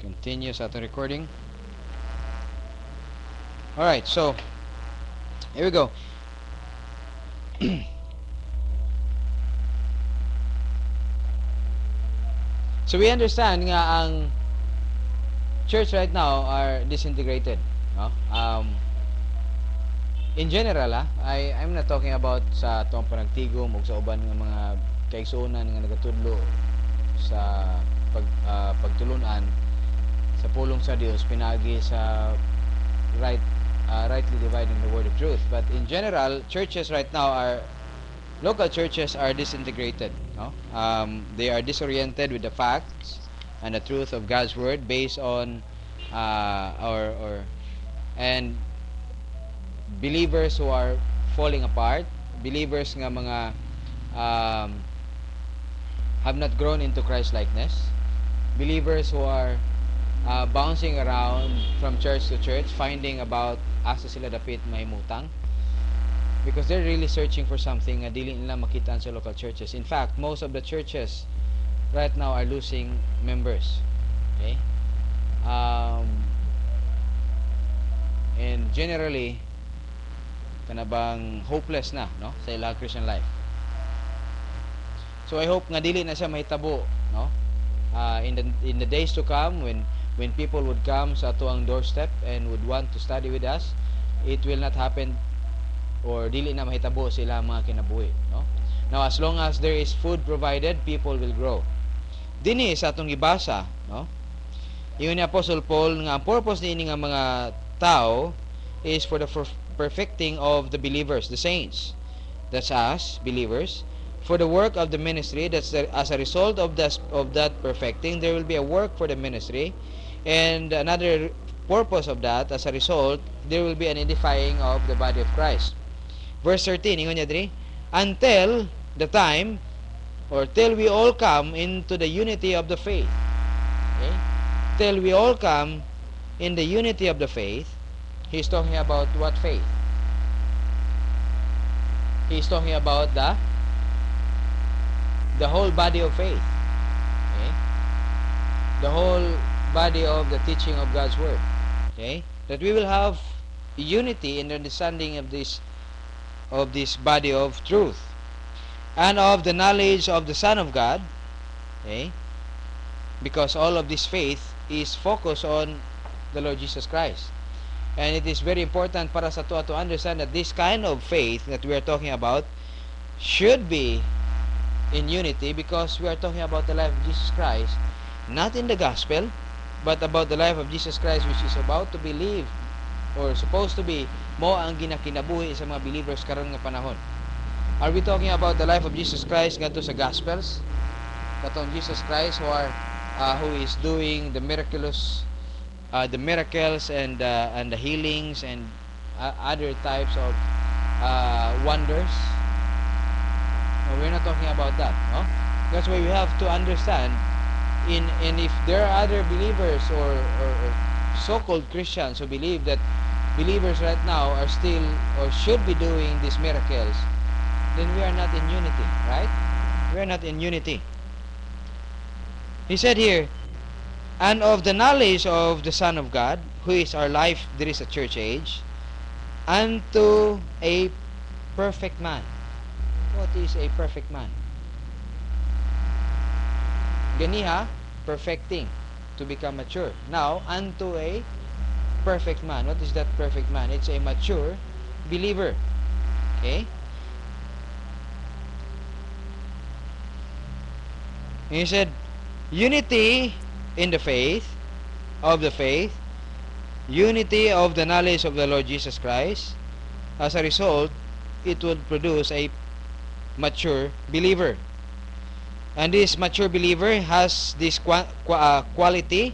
Continue sa ating recording. Alright, so here we go. So we understand nga ang church right now are disintegrated, no? In general, I'm not talking about sa tuwang panagtigom o sa uban ng mga kaigsuonan nga nagatudlo sa pagtulunan sa pulong sa Dios pinagi sa rightly dividing the word of truth. But in general, churches right now local churches are disintegrated, no? They are disoriented with the facts and the truth of God's word based on and believers who are falling apart, believers nga mga have not grown into Christ likeness, believers who are bouncing around from church to church, finding about asa sila dapit mahimutang, because they're really searching for something nga dili nila makita sa local churches. In fact, most of the churches right now are losing members. Okay? And generally kanabang hopeless na, no, sa ilang Christian life. So I hope nga dili na siya mahitabo, no, in the days to come when people would come sa atuang doorstep and would want to study with us, it will not happen, or dili na mahitabo sila mga kinabuhi, no. Now as long as there is food provided, people will grow. Dinhi sa atong gibasa, no, ingon ni Apostle Paul nga ang purpose niini nga mga tao is for the perfecting of the believers, the saints, that's us believers, for the work of the ministry. That's as a result of that perfecting, there will be a work for the ministry, and another purpose of that, as a result, there will be an edifying of the body of Christ. Verse 13, ingon niya diri, until the time, or till we all come into the unity of the faith. Okay? Till we all come in the unity of the faith. He's talking about what faith? He's talking about the whole body of faith. Okay? The whole body of the teaching of God's word. Okay? That we will have unity in the understanding of this body of truth, and of the knowledge of the Son of God. Okay? Because all of this faith is focused on the Lord Jesus Christ. And it is very important para sa to understand that this kind of faith that we are talking about should be in unity, because we are talking about the life of Jesus Christ, not in the gospel, but about the life of Jesus Christ, which is about to believe, or supposed to be mo ang ginakinabuhi sa mga believers karon nga panahon. Are we talking about the life of Jesus Christ ngadto sa gospels? Katong Jesus Christ who is doing the miracles and the healings and other types of wonders? No, we're not talking about that, no? That's why we have to understand, and if there are other believers or so-called Christians who believe that believers right now are still or should be doing these miracles, then we are not in unity, right? We are not in unity. He said here, and of the knowledge of the Son of God, who is our life, there is a church age, unto a perfect man. What is a perfect man? Ganiha, perfecting, to become mature. Now, unto a perfect man. What is that perfect man? It's a mature believer. Okay? And he said, unity in the faith, unity of the knowledge of the Lord Jesus Christ. As a result, it will produce a mature believer. And this mature believer has this quality,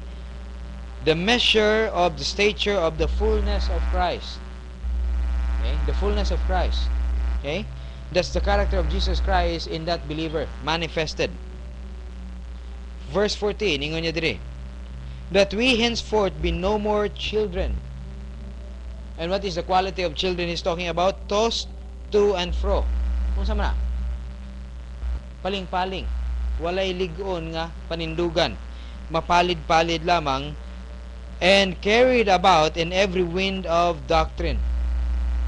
the measure of the stature of the fullness of Christ. Okay? The fullness of Christ. Okay? That's the character of Jesus Christ in that believer manifested. Verse 14, ingon niya diri, that we henceforth be no more children. And what is the quality of children he's talking about? Tossed to and fro. Kung sa mana? Paling-paling. Walay ligon nga panindugan. mapalid-palid lamang, and carried about in every wind of doctrine.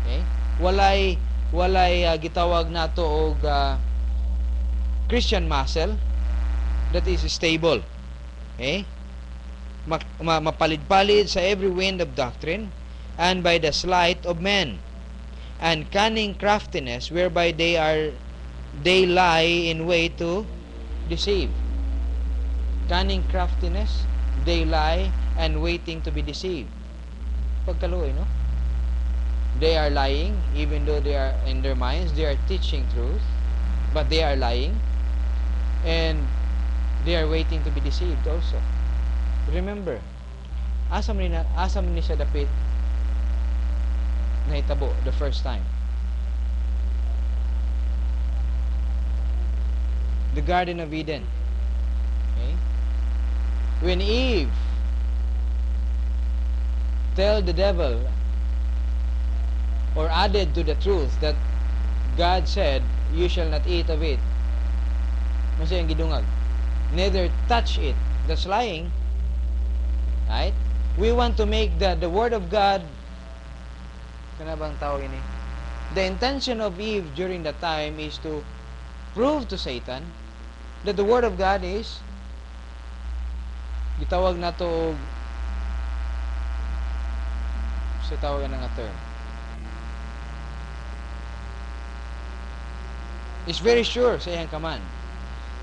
Okay? Walay gitawag nato og Christian muscle that is stable. Okay? Mapalid-palid sa every wind of doctrine, and by the sleight of men, and cunning craftiness, whereby they lie in wait to deceive. Cunning craftiness, they lie and waiting to be deceived. Pagkaluoy, no? They are lying, even though they are in their minds, they are teaching truth, but they are lying, and they are waiting to be deceived also. Remember, asa man ni siya dapit nahitabo the first time. The Garden of Eden. Okay? When Eve tell the devil or added to the truth that God said, you shall not eat of it. Masaya ang gidungag. Neither touch it. That's lying. Right? We want to make the word of God, kana bang tawag ini? The intention of Eve during that time is to prove to Satan that the word of God is, gitawag nato og sa tawagan nga term, is very sure sa iyang kaman.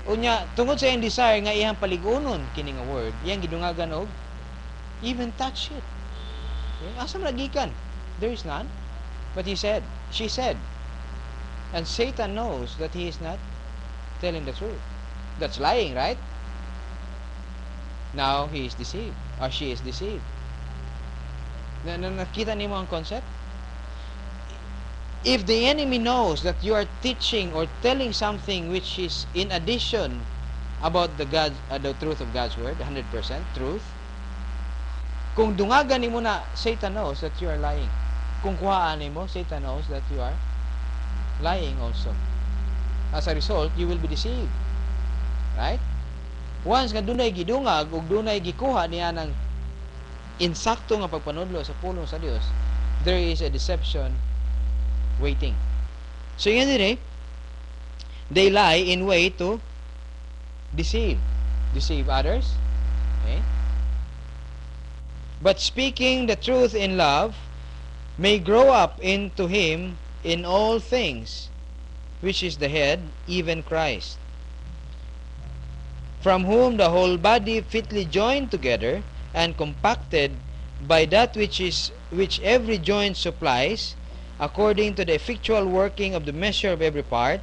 Unya tungod sa iyang desire nga iyang paligunon kini nga word, iyang gidungagan og even touch it. Okay? Asa man nagikan? There is none. But she said, and Satan knows that he is not telling the truth. That's lying, right? Now he is deceived, or she is deceived. Nakita niyo ang concept? If the enemy knows that you are teaching or telling something which is in addition about the truth of God's word, 100% truth, kung dungagan nimo na, Satan knows that you are lying. Kung kuhaan nimo, Satan knows that you are lying also. As a result, you will be deceived. Right? Once nga dunay gidungag ug dunay gikuha niya ng insakto nga pagpanudlo sa pulong sa Dios, there is a deception waiting. So yan dire, they lie in wait to deceive others. Okay? But speaking the truth in love may grow up into him in all things, which is the head, even Christ, from whom the whole body fitly joined together and compacted by that which every joint supplies, according to the effectual working of the measure of every part,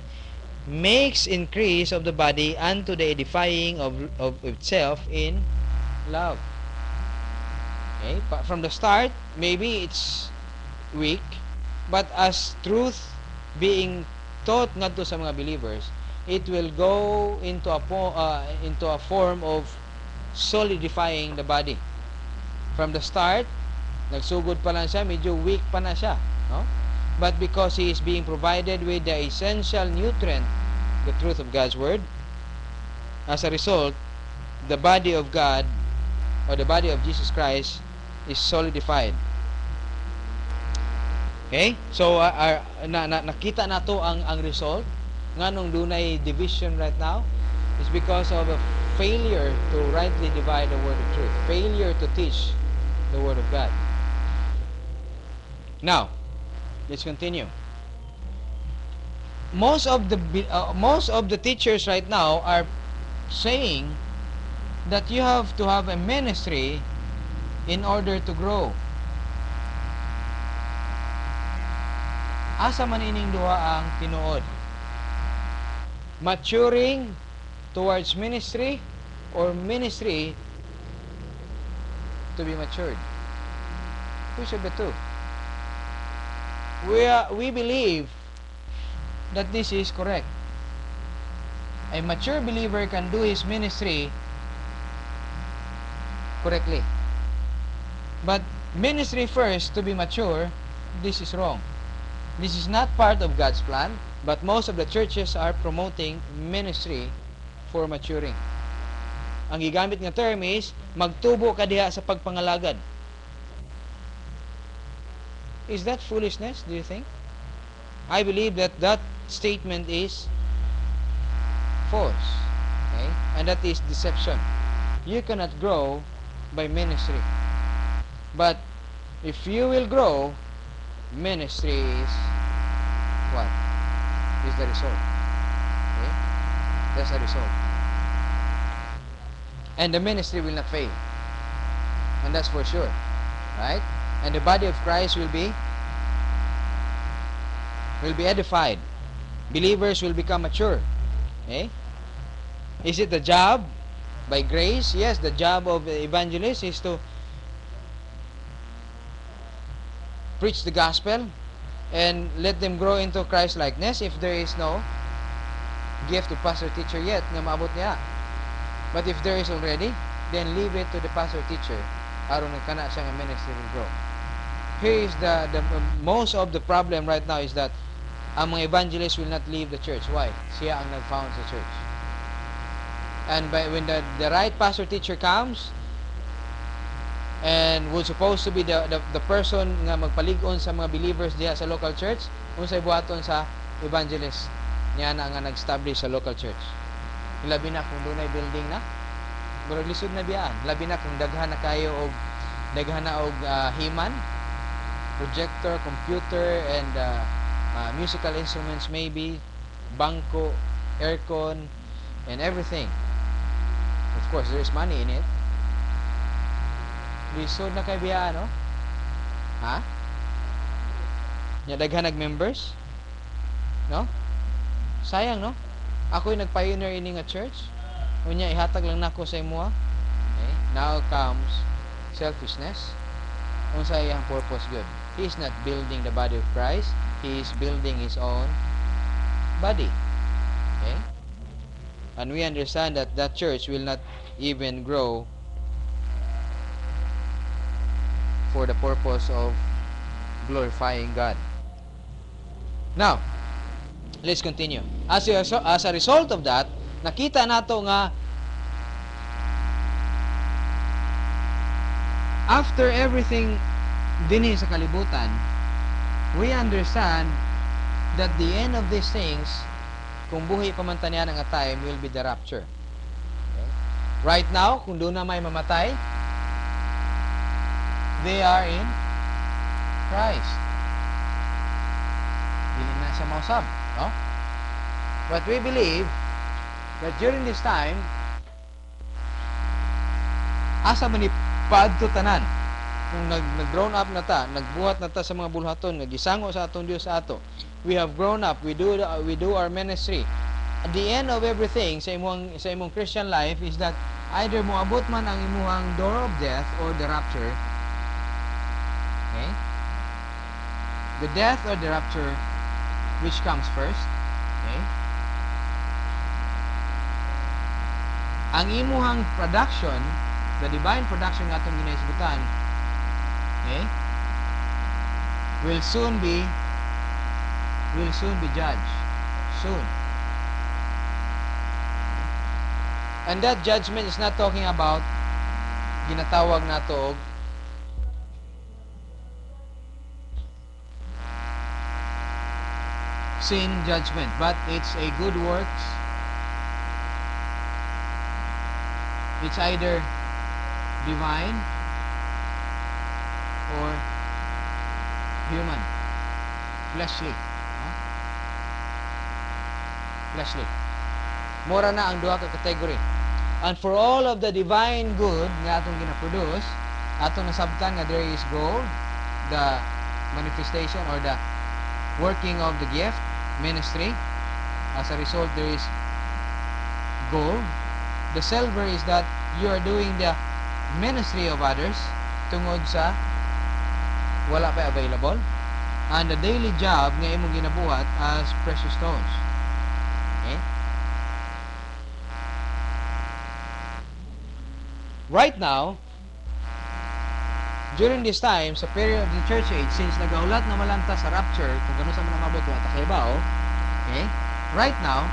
makes increase of the body unto the edifying of itself in love. Okay? From the start, maybe it's weak, but as truth being taught ngadto sa mga believers, it will go into a form of solidifying the body. From the start, nagsugod pa lang siya, medyo weak pa na siya, no? But because he is being provided with the essential nutrient, the truth of God's word, as a result, the body of God, or the body of Jesus Christ, is solidified. Okay? So nakita nato ang result nganong dunay division right now is because of a failure to rightly divide the word of truth, failure to teach the word of God. Now, let's continue. Most of the teachers right now are saying that you have to have a ministry in order to grow. Asa man ining duha ang tinuod? Maturing towards ministry or ministry to be matured? Which of the two? We believe that this is correct. A mature believer can do his ministry correctly. But ministry first to be mature, this is wrong. This is not part of God's plan, but most of the churches are promoting ministry for maturing. Ang gigamit nga term is magtubo ka diha sa pagpangalagad. Is that foolishness, do you think? I believe that that statement is false. Okay? And that is deception. You cannot grow by ministry. But if you will grow, ministry is what? Is the result. Okay? That's the result. And the ministry will not fail. And that's for sure. Right? And the body of Christ will be edified. Believers will become mature. Okay? Is it the job by grace? Yes, the job of the evangelist is to preach the gospel and let them grow into Christ likeness if there is no gift of pastor teacher yet nga maabot niya. But if there is already, then leave it to the pastor teacher aron kana siya nga ministry will grow. Here is the most of the problem right now is that ang mga evangelists will not leave the church. Why? Siya ang nag-found sa church. And when the right pastor teacher comes and was supposed to be the person nga magpalig-on sa mga believers diha sa local church, unsay buhaton sa evangelist niya na nga nag-establish sa local church. Labi na kung dunay building na, pero lisod na biyaan. Labi na kung daghan na kayo og himan, projector, computer, and musical instruments maybe, bangko, aircon, and everything. Of course, there is money in it. Lisod na kay biyaan, no? Ha? Nya daghan nag-members? No? Sayang, no? Ako'y nag-pioneer ini nga church. Unya ihatag lang nako sa imo. Okay? Now comes selfishness. Unsay ang purpose good? He is not building the body of Christ. He is building his own body. Okay? And we understand that that church will not even grow for the purpose of glorifying God. Now, let's continue. As a result of that, nakita nato nga after everything dinhi sa kalibutan, we understand that the end of these things, kung buhi pamantanian nga time, will be the rapture. Okay? Right now, kung doon na may mamatay, they are in Christ. Dili na siya mausab, no? But we believe that during this time, asa man ipadto tanan, kung nag-grown up na ta, nagbuhat na ta sa mga bulhaton, nagisango sa atong Dios sa ato, we have grown up, we do our ministry. At the end of everything sa imong Christian life is that either moabot man ang imuhang door of death or the rapture. Okay? The death or the rapture, which comes first? Okay? Ang imuhang production, the divine production nga atong ginaisgutan, okay, will soon be judged. Soon. And that judgment is not talking about ginatawag nato og sin judgment, but it's a good works. It's either divine or human, fleshly. Fleshly. Mora na ang duha ka category. And for all of the divine good nga atong gina-produce, atong nasabtan nga there is gold, the manifestation or the working of the gift, ministry. As a result, there is gold. The silver is that you are doing the ministry of others tungod sa wala pa available. And the daily job nga imong ginabuhat as precious stones. Okay? Right now, during this time, sa period of the church age, since nagaulat na malanta sa rapture, kung gano'n sa mga mabot, wala takay ba, okay? Right now,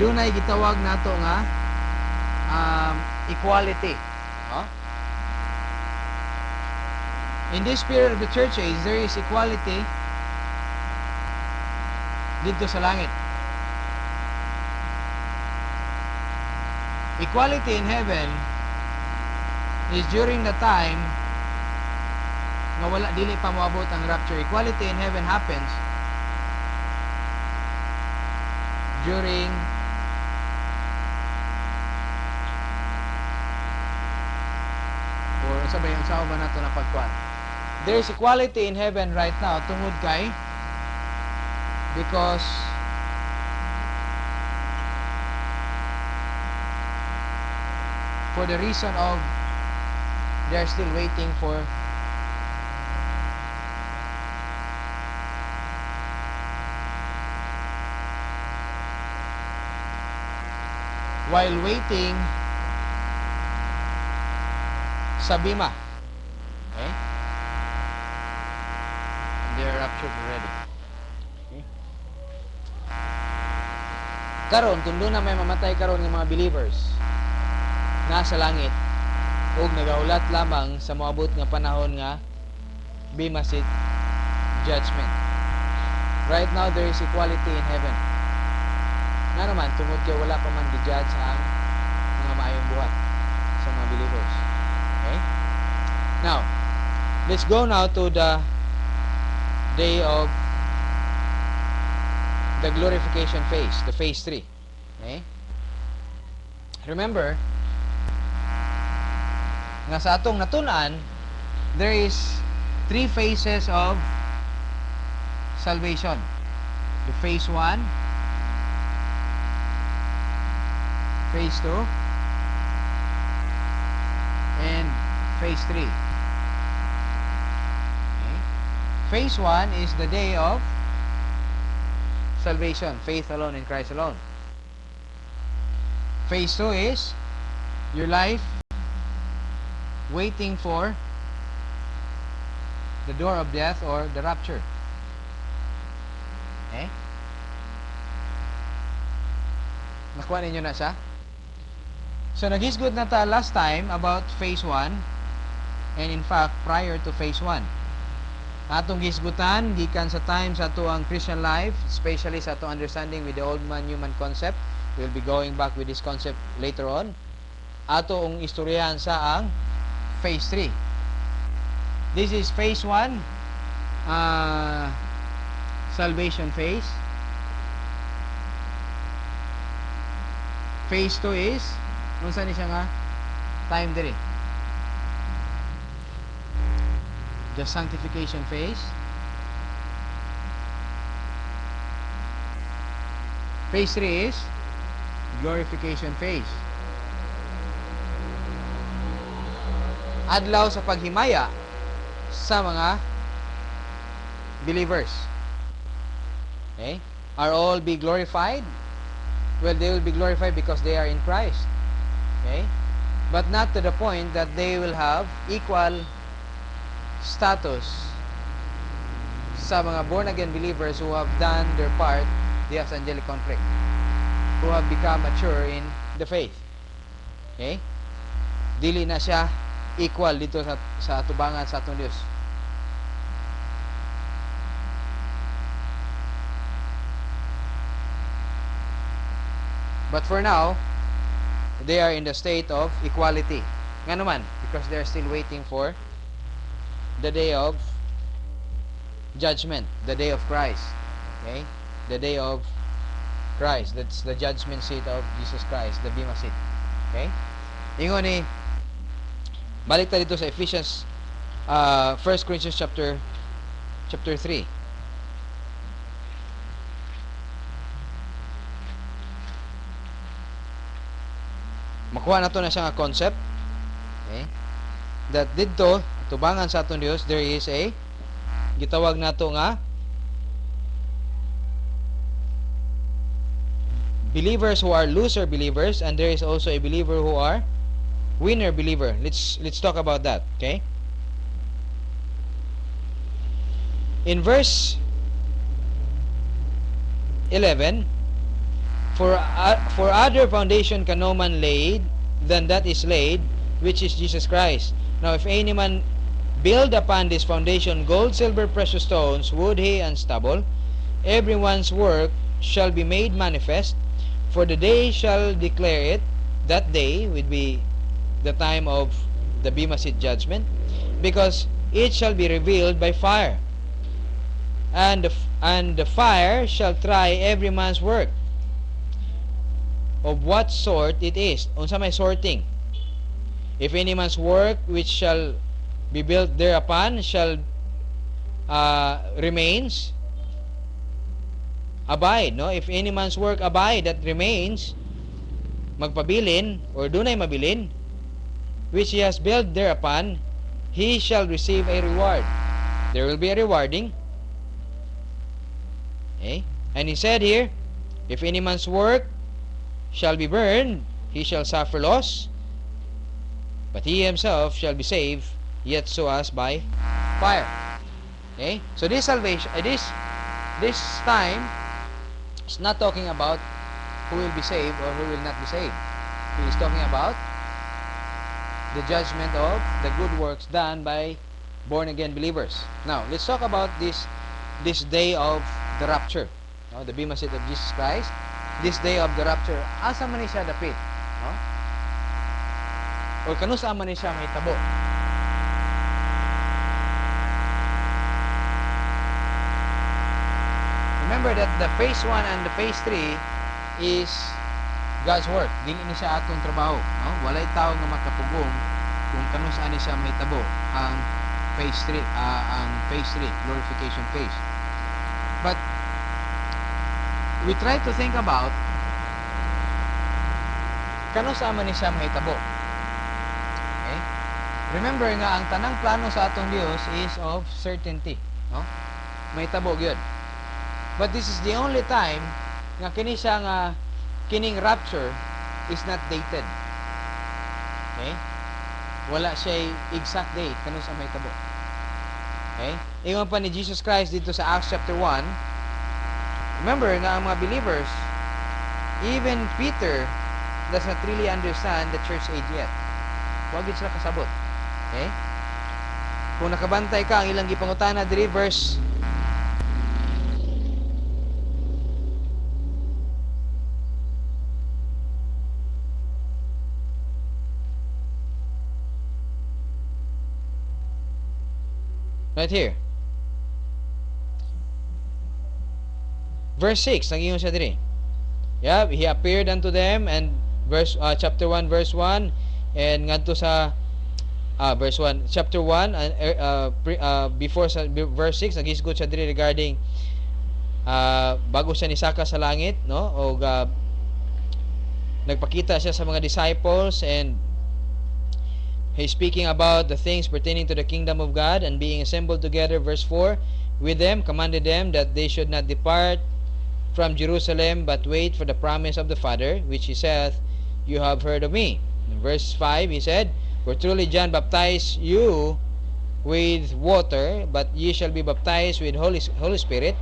dunay gitawag nato nga equality. No? In this period of the church age, there is equality dito sa langit. Equality in heaven is during the time nga wala dili pa moabot ang rapture. Equality in heaven happens during or sabay ang sao ba nato na pagkuan. There is equality in heaven right now tungod kay because for the reason of they are still waiting for while waiting sa bima. Okay? They are raptured already. Okay? Karon, tundo na may mamatay karon ng mga believers nasa langit ug nagaulat lamang sa moabot nga panahon nga bima seat judgment. Right now, there is equality in heaven. Nga naman, tungod kay wala pa man di-judge ang mga maayong buhat sa mga believers. Okay? Now, let's go now to the day of the glorification phase, the phase 3. Okay? Remember, nga sa atong natunan, there is 3 phases of salvation. The phase 1, phase 2, and phase 3. Okay. Phase 1 is the day of salvation, faith alone in Christ alone. Phase 2 is your life waiting for the door of death or the rapture. Okay? Nakuha ninyo na siya? So, nag-isgod na ta last time about phase 1 and in fact, prior to phase 1. Atong gisgutan, gikan sa time sa ato ang Christian life, especially sa ato understanding with the old man, human concept. We'll be going back with this concept later on. Ato ang istoryahan sa ang phase 3. This is phase 1, salvation phase. Phase 2 is unsa ni siya nga time diri? The sanctification phase. Phase 3 is glorification phase. Adlaw sa paghimaya sa mga believers. Okay? Are all be glorified? Well, they will be glorified because they are in Christ. Okay? But not to the point that they will have equal status sa mga born-again believers who have done their part, the angelic conflict, who have become mature in the faith. Okay? Dili na siya equal dito sa tubangan sa atong Dios. But for now, they are in the state of equality. Nga naman, because they are still waiting for the day of judgment, the day of Christ. Okay? The day of Christ. That's the judgment seat of Jesus Christ, the Bema seat. Okay? Ingon ni, balik tayo dito sa Ephesians, 1 Corinthians chapter 3. Makuha na to na siya nga concept. Okay? That dito, tubangan sa atong Dios, there is a gitawag nato nga believers who are loser believers, and there is also a believer who are winner believer. Let's talk about that. Okay? In verse 11, For other foundation can no man lay than that is laid, which is Jesus Christ. Now if any man build upon this foundation gold, silver, precious stones, wood, hay, and stubble, everyone's work shall be made manifest, for the day shall declare it. That day would be the time of the Bema Seat judgment, because it shall be revealed by fire, and the fire shall try every man's work of what sort it is. Unsa may sorting? If any man's work which shall be built thereupon shall remains, abide, no? If any man's work abide that remains, magpabilin or dunay mabilin, which he has built thereupon, he shall receive a reward. There will be a rewarding. Okay? And he said here, if any man's work shall be burned, he shall suffer loss, but he himself shall be saved, yet so as by fire. Okay? So this salvation, this time is not talking about who will be saved or who will not be saved. He is talking about the judgment of the good works done by born again believers. Now let's talk about this day of the rapture, no? The Bema Seat of Jesus Christ. This day of the rapture, asa man ni siya dapit, no? O kanusa man ni siya may tabo? Remember that the phase 1 and the phase 3 is God's work. Dili ni siya atong trabaho, no? Walay tao nga makapugong kung kanusa ni siya may tabo ang phase 3, glorification phase. But we try to think about kanusa man ni siya mahitabo. Okay? Remember nga ang tanang plano sa atong Dios is of certainty, no? Mahitabo gyud. But this is the only time nga kini siya nga kining rapture is not dated. Okay? Wala siya exact date kanusa mahitabo. Okay? Ingon pa ni Jesus Christ dito sa Acts chapter 1. Remember nga ang mga believers, even Peter does not really understand the church age yet. Huwag yun sila kasabot. Okay? Kung nakabantay ka, ang ilang gipangutana diri verse right here. Verse 6, nag-ingon siya diri. Yeah, he appeared unto them, and chapter 1 verse 1, and ngadto sa verse 1, chapter 1 before sa verse 6 nagisgot siya diri regarding bago siya nisaka sa langit, no? O nagpakita siya sa mga disciples, and he's speaking about the things pertaining to the kingdom of God, and being assembled together, verse 4, with them commanded them that they should not depart from Jerusalem, but wait for the promise of the Father, which he saith, you have heard of me. In verse 5, he said, for truly John baptized you with water, but ye shall be baptized with Holy Spirit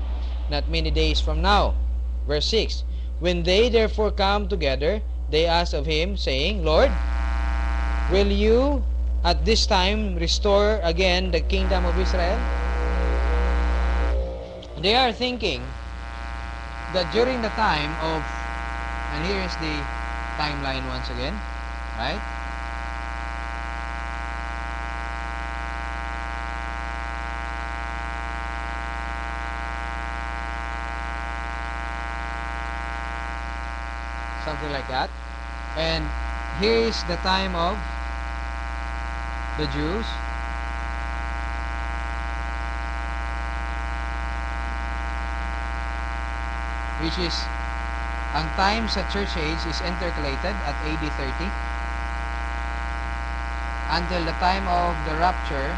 not many days from now. Verse 6, when they therefore come together, they asked of him, saying, Lord, will you at this time restore again the kingdom of Israel? They are thinking that during the time of, and here is the timeline once again, right? Something like that. And here is the time of the Jews. Which is, ang time sa church age is intercalated at AD 30 until the time of the rapture.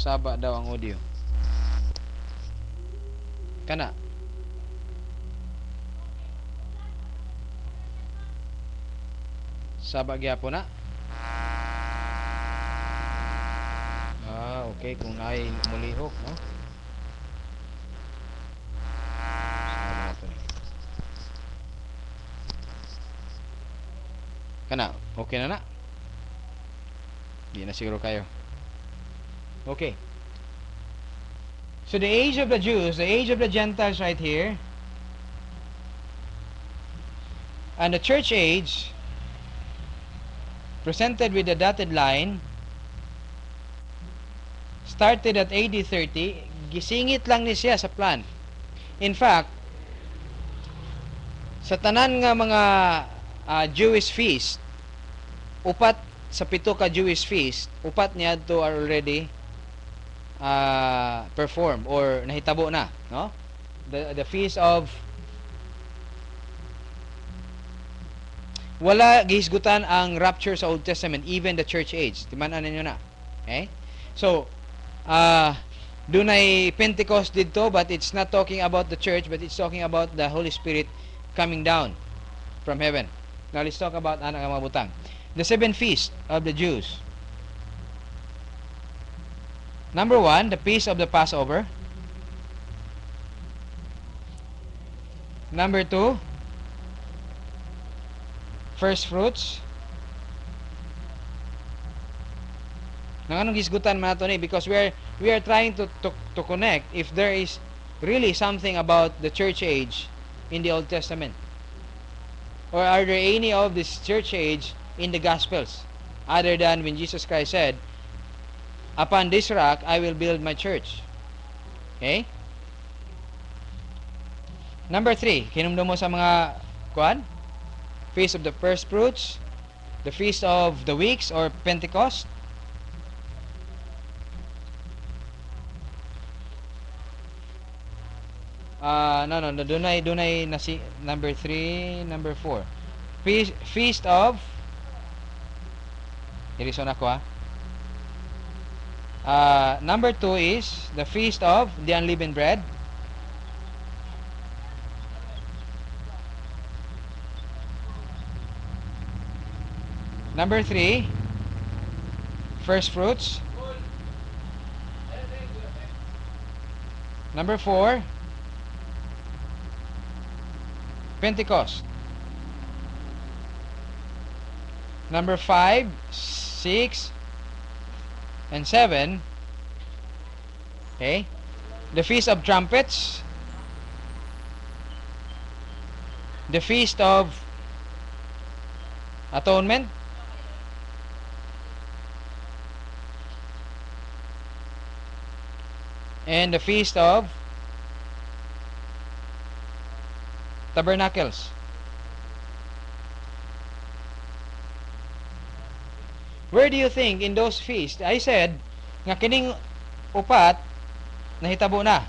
Saba daw ang audio. Kana. Saba gyapon na. Okay, kung ay mulihok, no? Saba na to ni. Kana, okay na na. Di na siguro kayo. Okay. So the age of the Jews, the age of the Gentiles right here, and the church age, presented with the dotted line, started at AD 30, gisingit lang ni siya sa plan. In fact, sa tanan nga mga Jewish feast, upat sa pito ka Jewish feast, upat niya to are already perform or nahitabo na, no? The feast of wala gihisgutan ang rapture sa Old Testament, even the church age. Timan-an ninyo na. Okay? So, dunay Pentecost dito, but it's not talking about the church, but it's talking about the Holy Spirit coming down from heaven. Now, let's talk about anak nga mga butang. The seven feasts of the Jews. Number 1, the feast of the Passover. Number 2, first fruits. Nang anong gisgutan man nato ni, because we are trying to connect if there is really something about the church age in the Old Testament, or are there any of this church age in the Gospels other than when Jesus Christ said, upon this rock I will build my church. Okay? Number 3, hinumdum mo sa mga kuan, feast of the first fruits, the feast of the weeks or Pentecost. No, dunay na si number 3, number 4. Feast of irison ako number 2 is the feast of the unleavened bread. Number 3, first fruits. Number 4, Pentecost. Number 5, 6, and 7. Okay? The Feast of Trumpets. The Feast of Atonement. And the Feast of Tabernacles. Where do you think in those feasts? I said nga kining upat nahitabo na,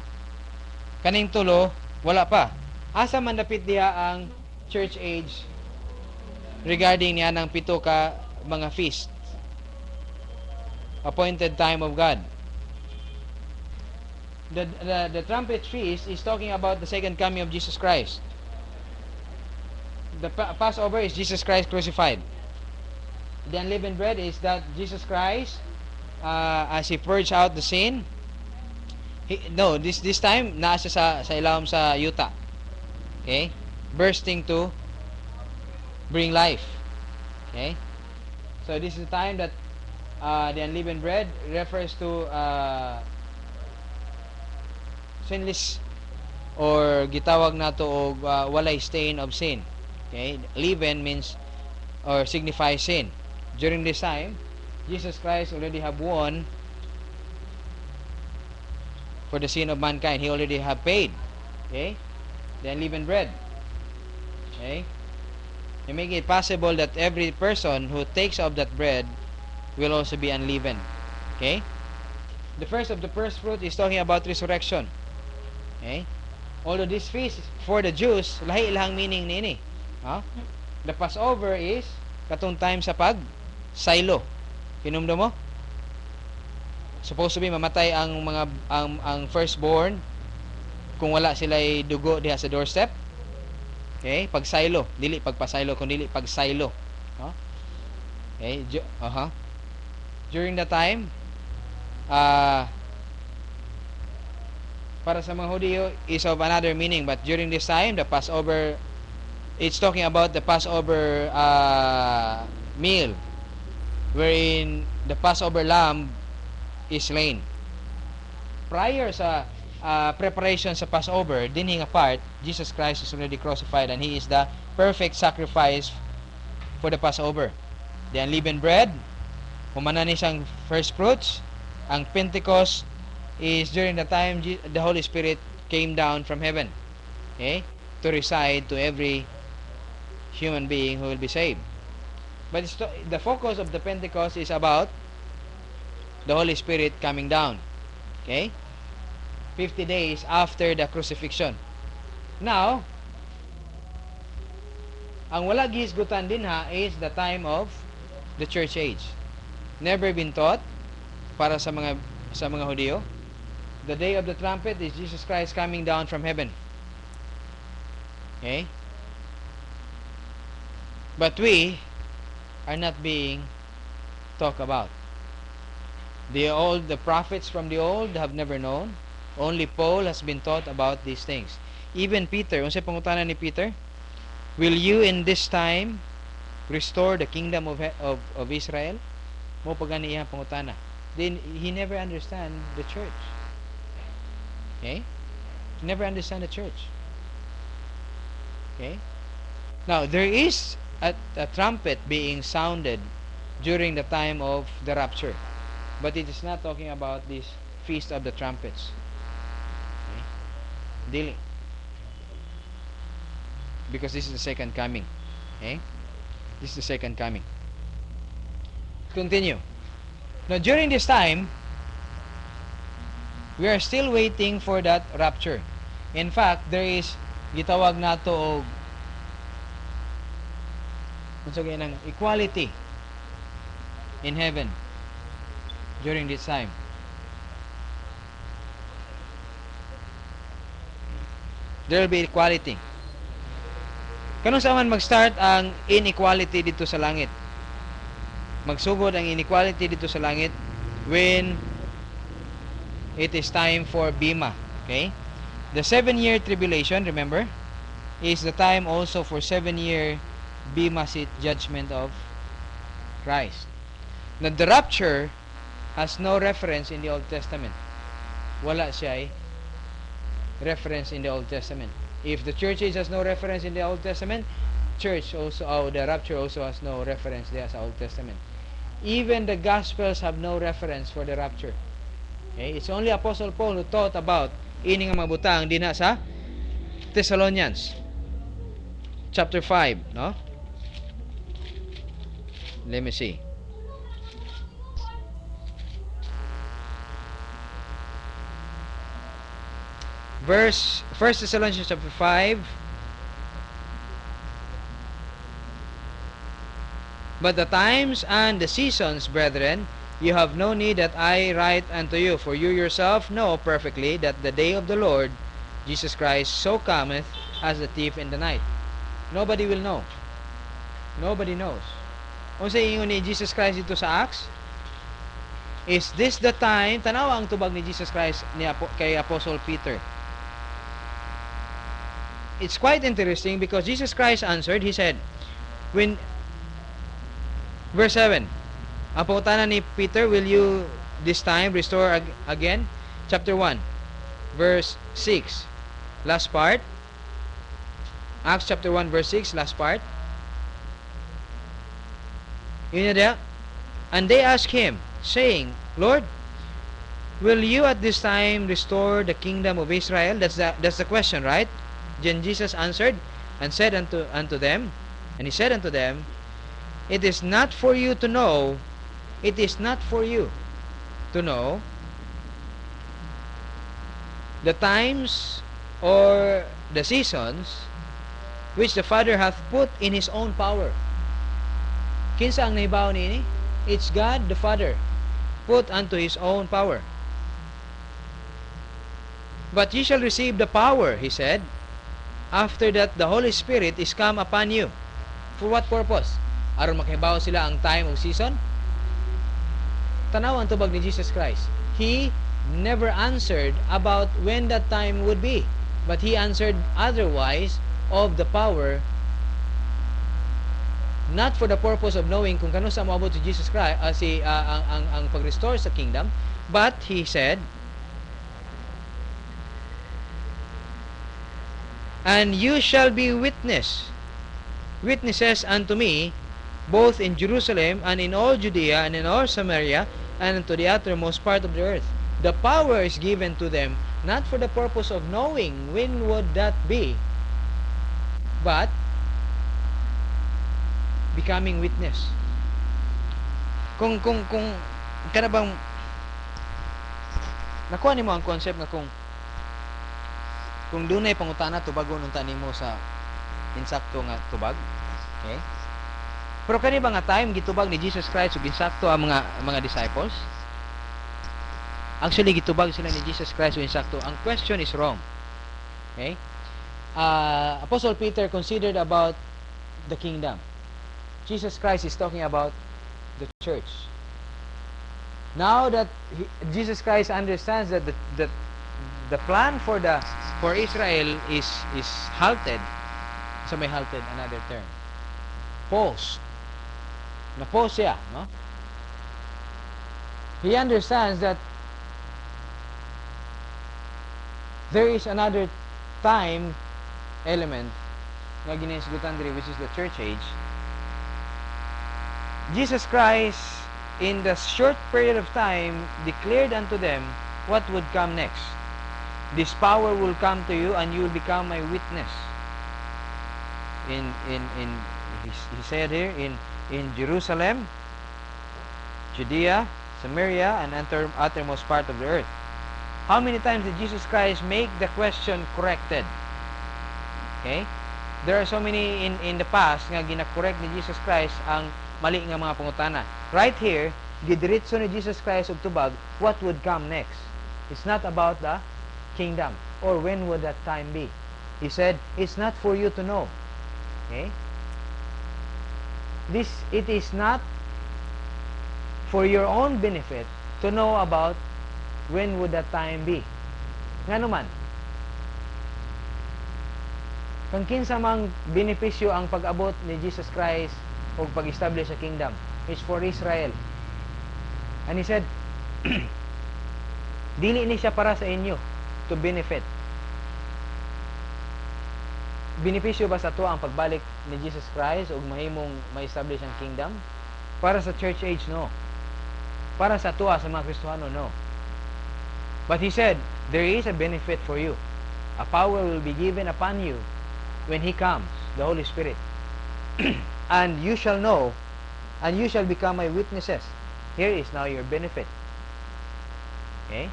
kaning tulo wala pa. Asa man dapit diha ang church age regarding niya ng pito ka mga feast, appointed time of God? The trumpet feast is talking about the second coming of Jesus Christ. The Passover is Jesus Christ crucified. The unleavened bread is that Jesus Christ, as He purged out the sin, this time nasa sa ilawom sa yuta. Okay, bursting to bring life. Okay, so this is the time that the unleavened bread refers to sinless, or gitawag nato og walay stain of sin. Okay, leaven means or signifies sin. During this time, Jesus Christ already have won for the sin of mankind. He already have paid. Okay, the unleavened bread. Okay, you make it possible that every person who takes of that bread will also be unleavened. Okay, the first of the first fruit is talking about resurrection. Okay, although this feast for the Jews, lahi ilahang meaning nini. The Passover is katong time sa pag silo. Kinumdo mo? Supposed to be mamatay ang mga ang firstborn kung wala sila dugo diha sa doorstep. Okay, pag silo, dili pagpasilo kun dili pag silo. Okay? During the time, uh, para sa mga Hudyo is of another meaning, but during this time, the Passover, it's talking about the Passover meal, wherein the Passover lamb is slain. Prior sa preparation sa Passover, dinhing apart, Jesus Christ is already crucified and He is the perfect sacrifice for the Passover. The unleavened bread, humana ni siyang first fruits. Ang Pentecost is during the time the Holy Spirit came down from heaven, okay, to reside to every human being who will be saved. But the focus of the Pentecost is about the Holy Spirit coming down, okay, 50 days after the crucifixion. Now, ang wala gihisgutan din is the time of the church age. Never been taught para sa mga Hudyo. The day of the trumpet is Jesus Christ coming down from heaven. Okay? But we are not being talked about. The prophets from the old have never known. Only Paul has been taught about these things. Even Peter, unsay pangutana ni Peter? Will you in this time restore the kingdom of Israel? Mo pagani iyang pangutana. Then he never understand the church. Okay? He never understand the church. Okay? Now, there is a trumpet being sounded during the time of the rapture. But it is not talking about this feast of the trumpets. Okay? Dili. Because this is the second coming. Okay? This is the second coming. Continue. Now, during this time, we are still waiting for that rapture. In fact, there is gitawag nato og ng equality in heaven during this time. There will be equality. Kanong sa man mag-start ang inequality dito sa langit? Magsugod ang inequality dito sa langit when it is time for Bima. Okay? The 7-year tribulation, remember, is the time also for 7-year Bima seat judgment of Christ. Now, the rapture has no reference in the Old Testament. Wala siya reference in the Old Testament. If the church age has no reference in the Old Testament, the rapture also has no reference there sa Old Testament. Even the Gospels have no reference for the rapture. Okay? It's only Apostle Paul who taught about ini nga mabutang din sa Thessalonians chapter 5, no? Let me see. Verse 1 Thessalonians chapter 5. But the times and the seasons, brethren, you have no need that I write unto you, for you yourself know perfectly that the day of the Lord Jesus Christ so cometh as a thief in the night. Nobody will know. Nobody knows. Unsay ingon ni Jesus Christ dito sa Acts? Is this the time? Tanawa ang tubag ni Jesus Christ kay Apostle Peter. It's quite interesting because Jesus Christ answered, He said, when verse 7, ang pangutana ni Peter, will you this time restore again? Chapter 1, verse 6, last part. Acts chapter 1, verse 6, last part. Yun na dia. And they asked him, saying, Lord, will you at this time restore the kingdom of Israel? That's the question, right? Then Jesus answered and said unto them, and He said unto them, it is not for you to know, it is not for you to know the times or the seasons which the Father hath put in His own power. Kinsa ang nahibaw niini? It's God the Father put unto His own power. But ye shall receive the power, He said, after that the Holy Spirit is come upon you. For what purpose? aron makahibaw sila ang time o season. Tanaw ang tubag ni Jesus Christ. He never answered about when that time would be, but he answered otherwise of the power, not for the purpose of knowing kung kano sa moabot si Jesus Christ, ang pag-restore sa kingdom, but he said, and you shall be witnesses unto me, both in Jerusalem and in all Judea and in all Samaria and unto the uttermost part of the earth. The power is given to them not for the purpose of knowing when would that be, but becoming witness. Kung kana bang nakuha nimo ang concept nga kung dunay pangutana tubagon unta nimo sa insakto nga tubag, okay? Pero kani ba nga time gitubag ni Jesus Christ ug insakto ang mga disciples? Actually gitubag sila ni Jesus Christ ug insakto. Ang question is wrong. Okay? Apostle Peter considered about the kingdom. Jesus Christ is talking about the church. Now that Jesus Christ understands that the plan for Israel is halted. So may halted, another term. Pause. Na-pause siya, no? He understands that there is another time element nga ginisgutan diri, which is the church age. Jesus Christ, in the short period of time, declared unto them what would come next. This power will come to you and you will become my witness. He said here, in Jerusalem, Judea, Samaria, and uttermost part of the earth. How many times did Jesus Christ make the question corrected? Okay? There are so many in the past nga gina-correct ni Jesus Christ ang mali nga mga pangutana. Right here, gidiretso ni Jesus Christ og tubag what would come next. It's not about the kingdom or when would that time be. He said, it's not for you to know. Okay? It is not for your own benefit to know about when would that time be. Nga naman, kung kinsa mang benepisyo ang pag-abot ni Jesus Christ o pag-establish sa kingdom, is for Israel. And he said, dili ni siya para sa inyo to benefit. Benepisyo ba sa to ang pagbalik ni Jesus Christ o mahimong ma-establish ang kingdom? Para sa church age, no. Para sa tuwa sa mga Kristohano, no. But he said, there is a benefit for you. A power will be given upon you when He comes, the Holy Spirit. And you shall know, and you shall become my witnesses. Here is now your benefit. Okay?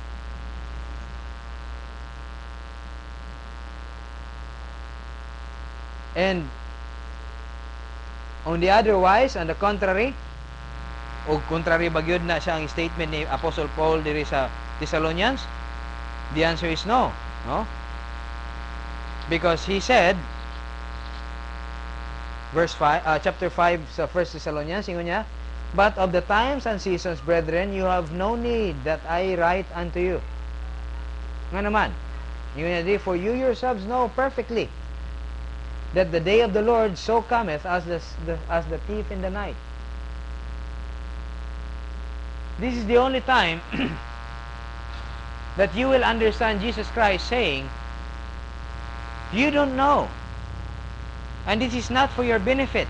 And on the otherwise, on the contrary, o contrary bagyod na siya ang statement ni Apostle Paul diri sa Thessalonians, the answer is no. No? Because he said, verse 5, chapter 5 sa 1 Thessalonians, ingon niya, but of the times and seasons, brethren, you have no need that I write unto you. Nga naman, ingon niya, for you yourselves know perfectly that the day of the Lord so cometh as the thief in the night. This is the only time that you will understand Jesus Christ saying, you don't know. And this is not for your benefit.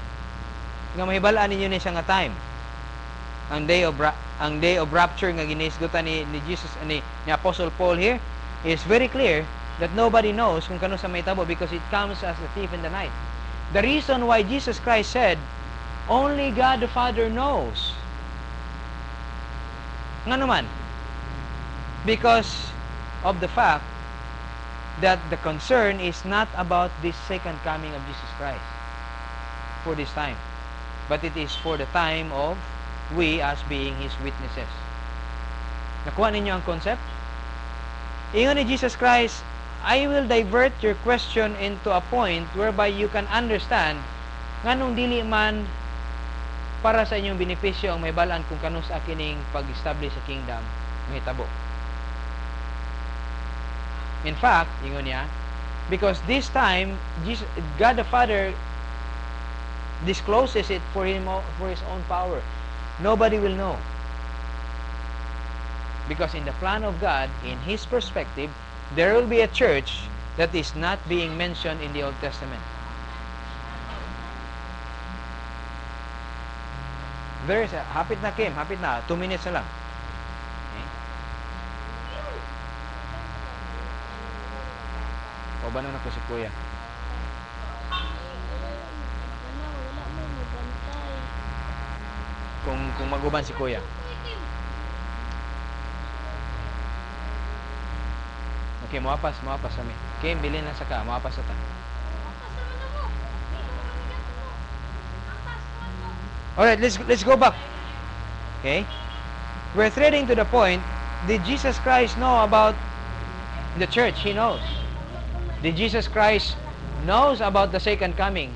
Nga mahibalaan ninyo ni siya nga time. Ang day of rapture nga ginisgutan ni Jesus ni Apostle Paul here is very clear that nobody knows kung kano sa may tabo because it comes as a thief in the night. The reason why Jesus Christ said, only God the Father knows. Nga naman, because of the fact that the concern is not about this second coming of Jesus Christ for this time, but it is for the time of we as being His witnesses. Nakuha ninyo ang concept? Ingon ni Jesus Christ, I will divert your question into a point whereby you can understand nganong dili man para sa inyong benepisyo ang may balaan kung kanus kining pag-establish sa kingdom mahitabo. In fact, ingon niya, because this time God the Father discloses it for his own power. Nobody will know. Because in the plan of God, in his perspective, there will be a church that is not being mentioned in the Old Testament. There is hapit na Kim, hapit na, 2 minutes na lang. Okay? O ba na ko si Kuya? Kung maguban si Kuya. Okay, mawapas kami. Kim, bilhin na sa ka, mawapas sa ta. Alright, let's go back. Okay? We're threading to the point, did Jesus Christ know about the church? He knows. Did Jesus Christ knows about the second coming?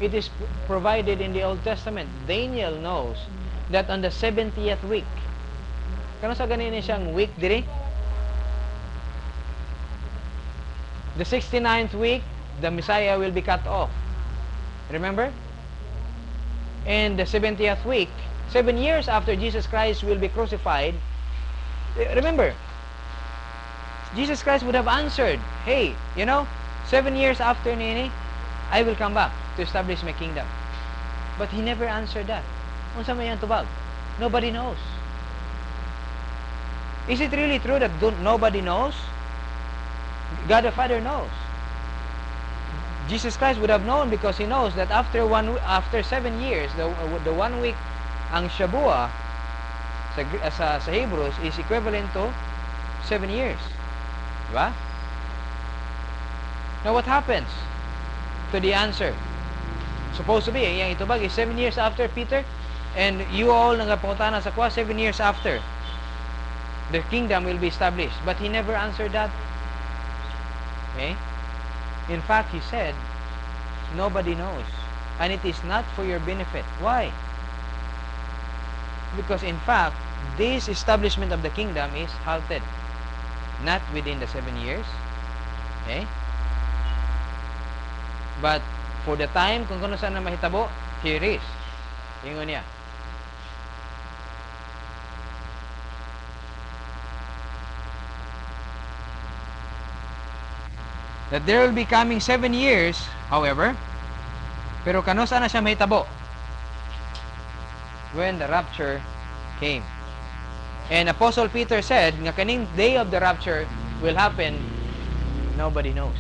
It is provided in the Old Testament. Daniel knows that on the 70th week. Kano sa ganin siyang week diri? The 69th week, the Messiah will be cut off. Remember? And the 70th week, 7 years after Jesus Christ will be crucified, remember, Jesus Christ would have answered, hey, 7 years after nini, I will come back to establish my kingdom. But he never answered that. Unsa may ang tubag? Nobody knows. Is it really true that nobody knows? God the Father knows. Jesus Christ would have known because he knows that after 7 years, the 1 week ang Shabua sa Hebrews is equivalent to 7 years. Diba? Now what happens to the answer? Supposed to be, yung itubag is 7 years after Peter, and you all nagapangutana sa kwa 7 years after the kingdom will be established. But he never answered that. Okay? In fact, he said, nobody knows. And it is not for your benefit. Why? Because in fact, this establishment of the kingdom is halted. Not within the 7 years. Okay? But for the time, kung kano saan na mahitabo, here is. Ingon niya. That there will be coming 7 years, however, pero kano sana siya mahitabo? When the rapture came. And Apostle Peter said, nga kaning day of the rapture will happen, nobody knows.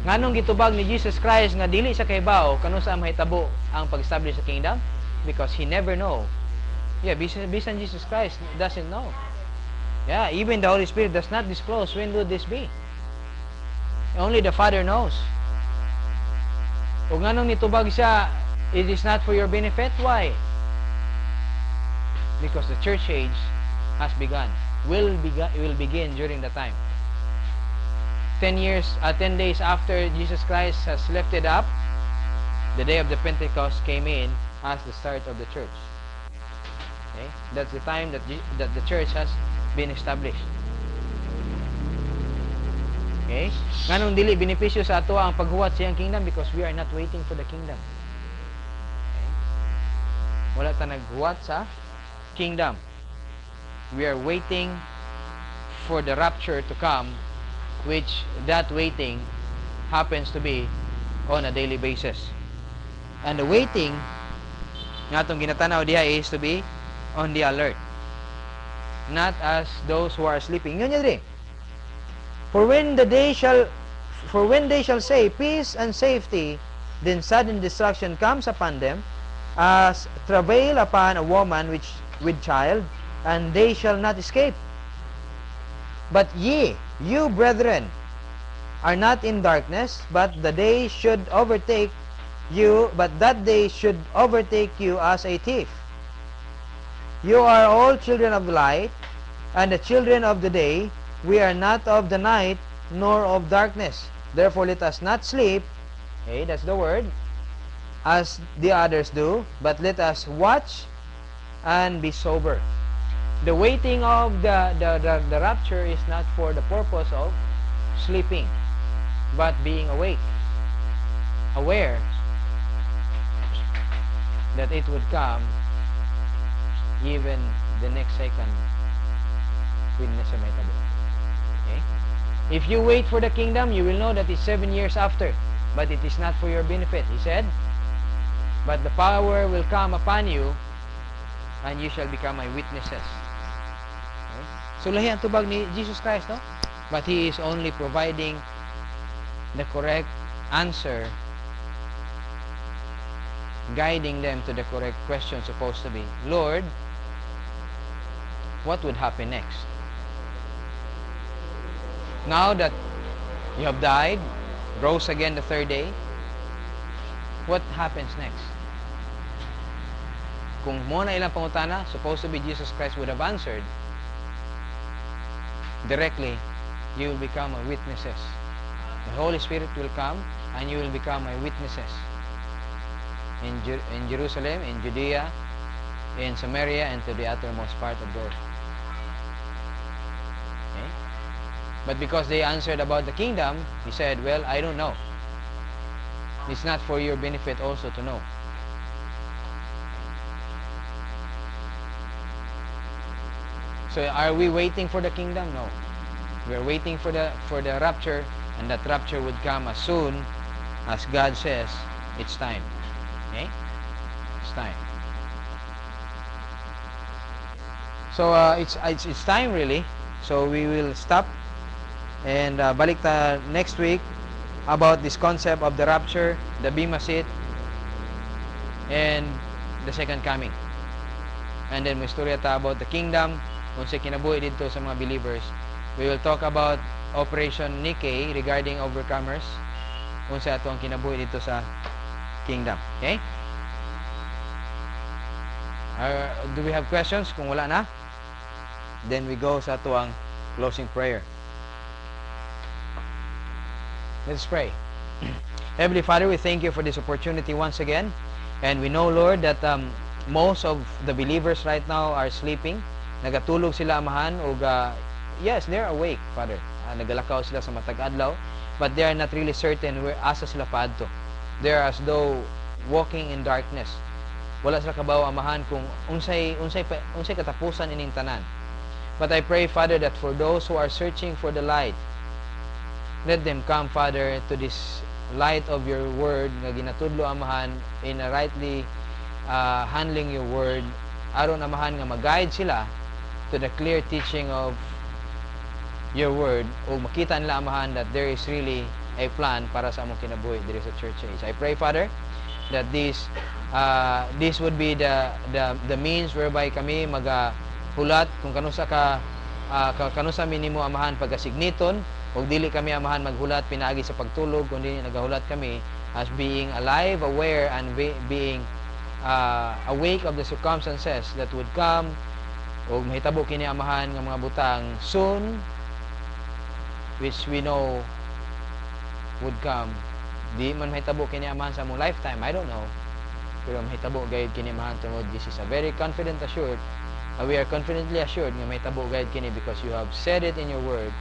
Nganong gitubag ni Jesus Christ nga dili sa kahibaw, kano sa mahitabo ang pag-establish sa kingdom? Because he never know. Yeah, bisan Jesus Christ doesn't know. Yeah, even the Holy Spirit does not disclose when would this be. Only the Father knows. O nganong nitubag siya, it is not for your benefit. Why? Because the church age has begun. Will begin during the time. 10 days after Jesus Christ has lifted up, the day of the Pentecost came in as the start of the church. Okay? That's the time that the church has been established. Okay? Nganong dili benepisyo sa ato ang paghuwat sa iyang kingdom? Because we are not waiting for the kingdom. Okay? Wala ta naghuwat sa kingdom. We are waiting for the rapture to come, which that waiting happens to be on a daily basis. And the waiting nga atong ginatanaw diha is to be on the alert. Not as those who are sleeping. Yun diri. For when they shall say peace and safety, then sudden destruction comes upon them, as travail upon a woman with child, and they shall not escape. But ye, you brethren, are not in darkness, but that day should overtake you as a thief. You are all children of light, and the children of the day. We are not of the night, nor of darkness. Therefore, let us not sleep. Okay, that's the word. as the others do, but let us watch and be sober. The waiting of the rapture is not for the purpose of sleeping, but being awake, aware that it would come even the next second. Okay? If you wait for the kingdom, you will know that it's 7 years after, but it is not for your benefit. He said, but the power will come upon you, and you shall become my witnesses. Okay? So lahi ang tubag ni Jesus Christ, no? But He is only providing the correct answer, guiding them to the correct question supposed to be, Lord, what would happen next? Now that you have died, rose again the third day, what happens next? Kung mo na ilang pangutana, supposed to be Jesus Christ would have answered directly, you will become my witnesses. The Holy Spirit will come and you will become my witnesses in Jerusalem, in Judea, in Samaria, and to the uttermost part of the earth. Okay? But because they answered about the kingdom, He said, well, I don't know. It's not for your benefit also to know. So are we waiting for the kingdom? No. We're waiting for the rapture, and that rapture would come as soon as God says it's time. Okay? It's time. So it's time really. So we will stop and balik ta next week about this concept of the rapture, the Bema seat, and the second coming. And then may istorya ta about the kingdom, kung sa kinabuhi dito sa mga believers. We will talk about Operation Nikkei regarding overcomers, kung sa ato ang kinabuhi dito sa kingdom. Okay? Do we have questions? Kung wala na, then we go sa ato ang closing prayer. Let's pray. Heavenly Father, we thank you for this opportunity once again. And we know, Lord, that most of the believers right now are sleeping. Nagatulog sila, amahan, o yes, they're awake, Father. Nagalakaw sila sa matag adlaw, but they are not really certain where asa sila paadto. They are as though walking in darkness. Wala sila kabaw, amahan, kung unsay katapusan ining tanan. But I pray, Father, that for those who are searching for the light, let them come, Father, to this light of your word nga ginatudlo, amahan, in a rightly handling your word, aron, amahan, nga mag-guide sila to the clear teaching of your word, o makita nila, amahan, that there is really a plan para sa among kinabuhi diri sa church age. I pray, Father, that this would be the means whereby kami maghulat kung kanusa kanusa minimo, amahan, pagasigniton, o dili kami, amahan, maghulat pinaagi sa pagtulog, kundi nagahulat kami as being alive, aware, and being awake of the circumstances that would come, o mahitabo kini, amahan, nga mga butang soon, which we know would come. Di man mahitabo kini, amahan, sa among lifetime, I don't know, pero mahitabo gayud kini, amahan, tungod this is a very confident assured, we are confidently assured nga mahitabo gayud kini, because you have said it in your word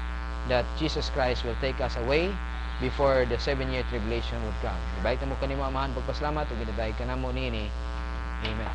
that Jesus Christ will take us away before the 7-year tribulation would come. Ibayad ka mo kanimo, amahan, pagpaslamat, ug ginabayad ka namo nini. Amen.